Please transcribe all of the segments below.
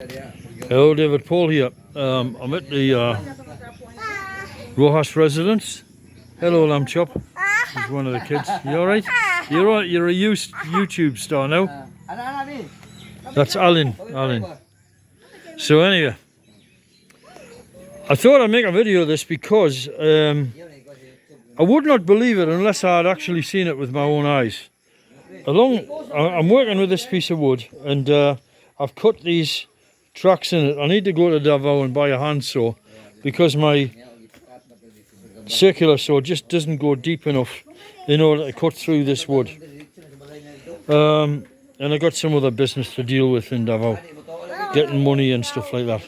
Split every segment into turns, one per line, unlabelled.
Hello, David Paul here. I'm at the Rojas residence. Hello, Lamb Chop. He's one of the kids. You alright? You're right. You're a YouTube star now. That's Alan. So anyway, I thought I'd make a video of this because I would not believe it unless I had actually seen it with my own eyes. I'm working with this piece of wood, and I've cut these tracks in it. I need to go to Davao and buy a handsaw because my circular saw just doesn't go deep enough in order to cut through this wood. And I got some other business to deal with in Davao, getting money and stuff like that.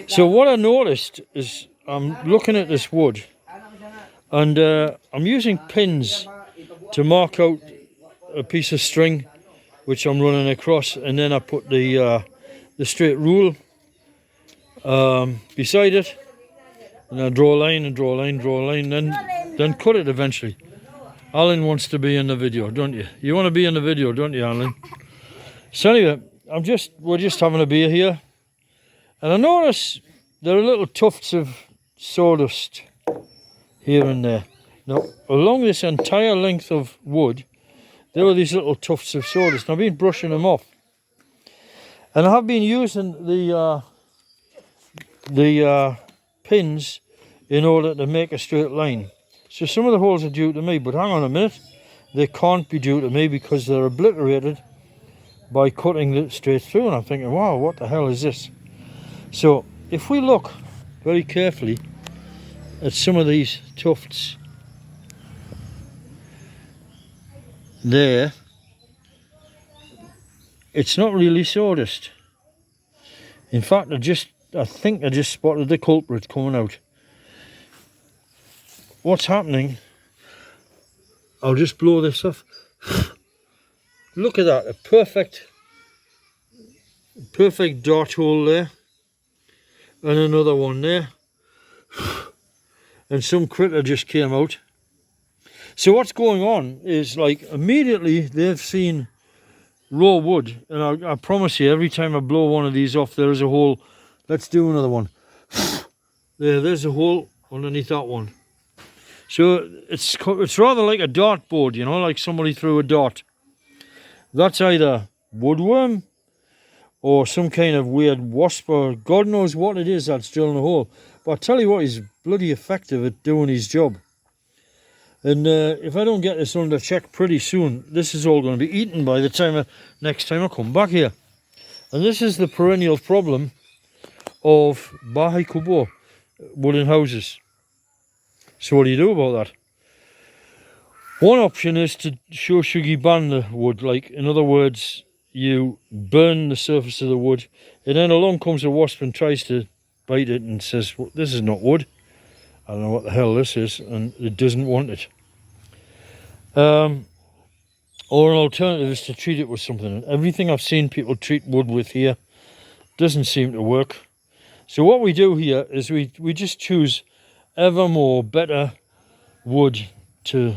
So what I noticed is I'm looking at this wood, and I'm using pins to mark out a piece of string which I'm running across, and then I put the straight rule beside it, and I draw a line and draw a line, draw a line, then cut it eventually. Alan wants to be in the video, don't you? You want to be in the video, don't you, Alan? So anyway, we're just having a beer here, and I notice there are little tufts of sawdust here and there. Now, along this entire length of wood, there are these little tufts of sawdust, and I've been brushing them off. And I have been using the pins in order to make a straight line. So some of the holes are due to me, but hang on a minute. They can't be due to me because they're obliterated by cutting it straight through. And I'm thinking, wow, what the hell is this? So if we look very carefully at some of these tufts there, it's not really sawdust. In fact, I think I just spotted the culprit coming out. What's happening? I'll just blow this off. Look at that, a perfect dot hole there, and another one there, and some critter just came out. So what's going on is, like, immediately they've seen raw wood, and I promise you, every time I blow one of these off, there is a hole. Let's do another one. There's a hole underneath that one. So it's rather like a dartboard, you know, like somebody threw a dart. That's either woodworm or some kind of weird wasp, or God knows what it is that's drilling a hole. But I tell you what, he's bloody effective at doing his job. And if I don't get this under check pretty soon, this is all going to be eaten by the time next time I come back here. And this is the perennial problem of Bahay Kubo, wooden houses. So what do you do about that? One option is to shoshugi ban the wood, like, in other words, you burn the surface of the wood, and then along comes a wasp and tries to bite it and says, well, this is not wood. I don't know what the hell this is, and it doesn't want it. Or an alternative is to treat it with something. And everything I've seen people treat wood with here doesn't seem to work. So what we do here is we just choose ever more better wood to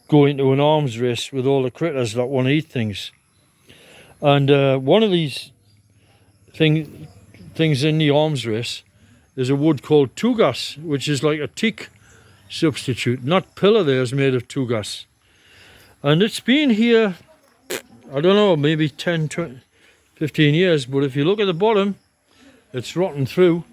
go into an arms race with all the critters that want to eat things. And one of these things in the arms race is a wood called tugas, which is like a teak substitute. And that pillar there is made of tugas. And it's been here, I don't know, maybe 10, 20, 15 years. But if you look at the bottom, it's rotten through.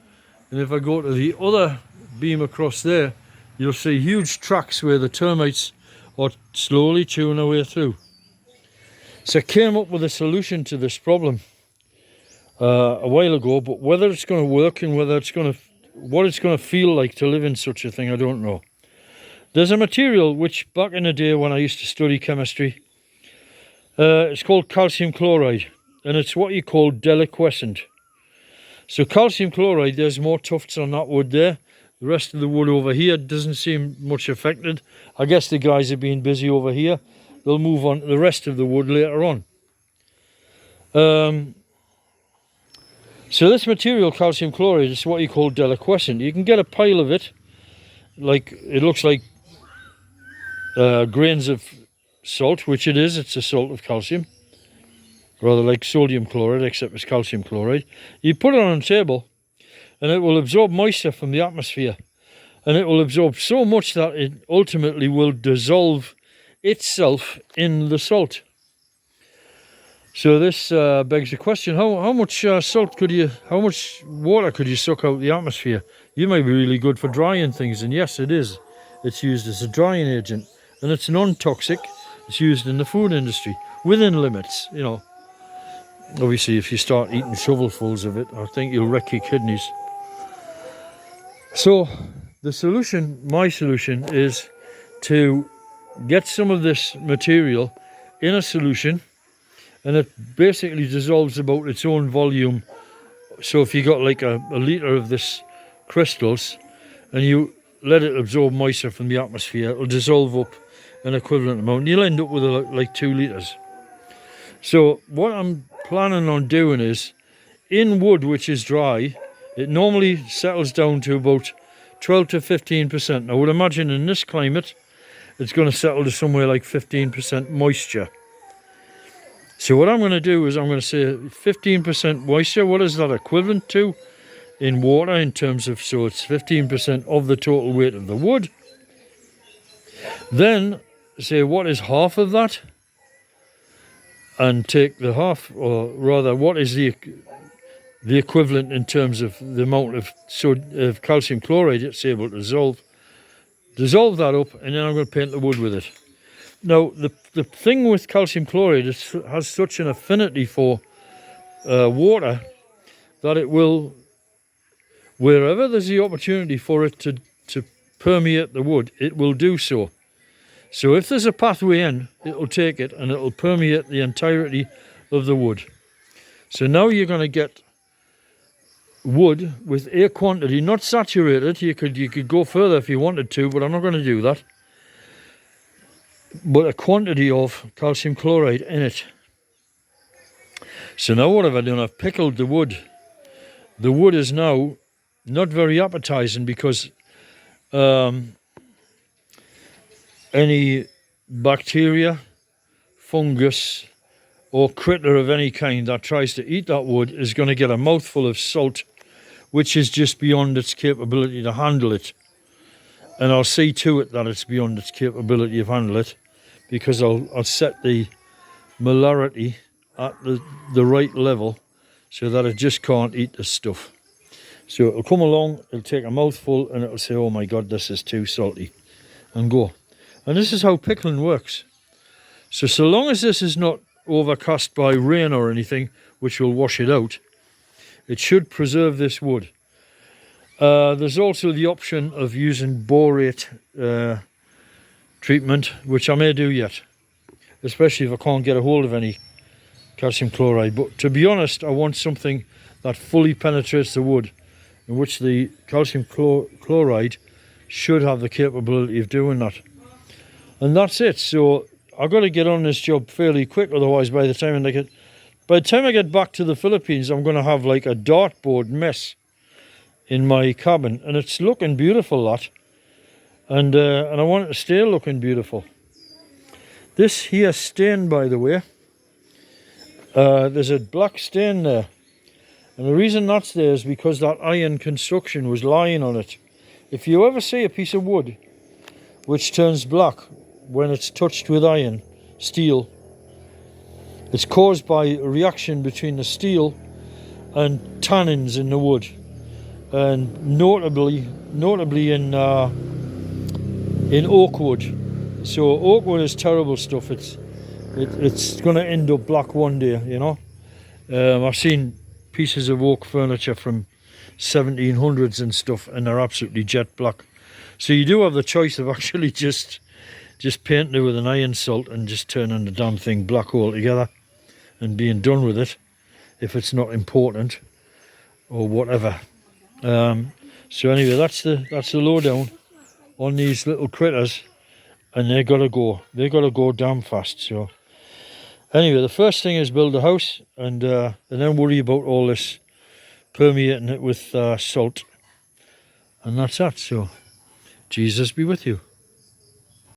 And if I go to the other beam across there, you'll see huge tracks where the termites are slowly chewing their way through. So I came up with a solution to this problem a while ago, but whether it's going to work and what it's going to feel like to live in such a thing, I don't know. There's a material which back in the day when I used to study chemistry, it's called calcium chloride, and it's what you call deliquescent. So calcium chloride, there's more tufts on that wood there. The rest of the wood over here doesn't seem much affected. I guess the guys are being busy over here. They'll move on to the rest of the wood later on. So this material, calcium chloride, is what you call deliquescent. You can get a pile of it, like it looks like grains of salt, which it is. It's a salt of calcium. rather like sodium chloride, except it's calcium chloride. You put it on a table and it will absorb moisture from the atmosphere, and it will absorb so much that it ultimately will dissolve itself in the salt. So this begs the question: how much salt could you, how much water could you suck out of the atmosphere? You might be really good for drying things, and yes, it is. It's used as a drying agent, and it's non-toxic. It's used in the food industry within limits. You know, obviously, if you start eating shovelfuls of it, I think you'll wreck your kidneys. So the solution, my solution, is to get some of this material in a solution, and it basically dissolves about its own volume. So if you got like a litre of this crystals and you let it absorb moisture from the atmosphere, it'll dissolve up an equivalent amount, and you'll end up with like 2 litres. So what I'm planning on doing is, in wood which is dry, it normally settles down to about 12 to 15%. I would imagine in this climate it's going to settle to somewhere like 15% moisture. So what I'm going to do is I'm going to say 15% moisture. What is that equivalent to in water in terms of, so it's 15% of the total weight of the wood. Then say what is half of that, and take the half, or rather what is the equivalent in terms of the amount of calcium chloride it's able to dissolve that up, and then I'm going to paint the wood with it. Now the thing with calcium chloride, it has such an affinity for water that it will, wherever there's the opportunity for it to permeate the wood, it will do so. So if there's a pathway in, it'll take it and it'll permeate the entirety of the wood. So now you're going to get wood with a quantity, not saturated. You could go further if you wanted to, but I'm not going to do that. But a quantity of calcium chloride in it. So now what have I done? I've pickled the wood. The wood is now not very appetizing because any bacteria, fungus, or critter of any kind that tries to eat that wood is going to get a mouthful of salt, which is just beyond its capability to handle it. And I'll see to it that it's beyond its capability of handle it, because I'll set the molarity at the right level so that it just can't eat the stuff. So it'll come along, it'll take a mouthful, and it'll say, oh my God, this is too salty, and go. And this is how pickling works. So long as this is not overcast by rain or anything, which will wash it out, it should preserve this wood. There's also the option of using borate treatment, which I may do yet, especially if I can't get a hold of any calcium chloride. But to be honest, I want something that fully penetrates the wood, in which the calcium chloride should have the capability of doing that. And that's it. So I've got to get on this job fairly quick, otherwise by the time I get back to the Philippines, I'm going to have like a dartboard mess in my cabin, and it's looking beautiful, that. And I want it to stay looking beautiful. This here stain, by the way, there's a black stain there, and the reason that's there is because that iron construction was lying on it. If you ever see a piece of wood which turns black when it's touched with iron, steel, it's caused by a reaction between the steel and tannins in the wood, and notably in oak wood. So oak wood is terrible stuff. It's going to end up black one day, you know. I've seen pieces of oak furniture from 1700s and stuff, and they're absolutely jet black. So you do have the choice of actually just painting it with an iron salt and just turning the damn thing black altogether and being done with it, if it's not important or whatever. So anyway, that's the lowdown on these little critters, and they gotta go damn fast. So anyway, the first thing is build a house, and then worry about all this permeating it with salt, and that's that. So Jesus be with you.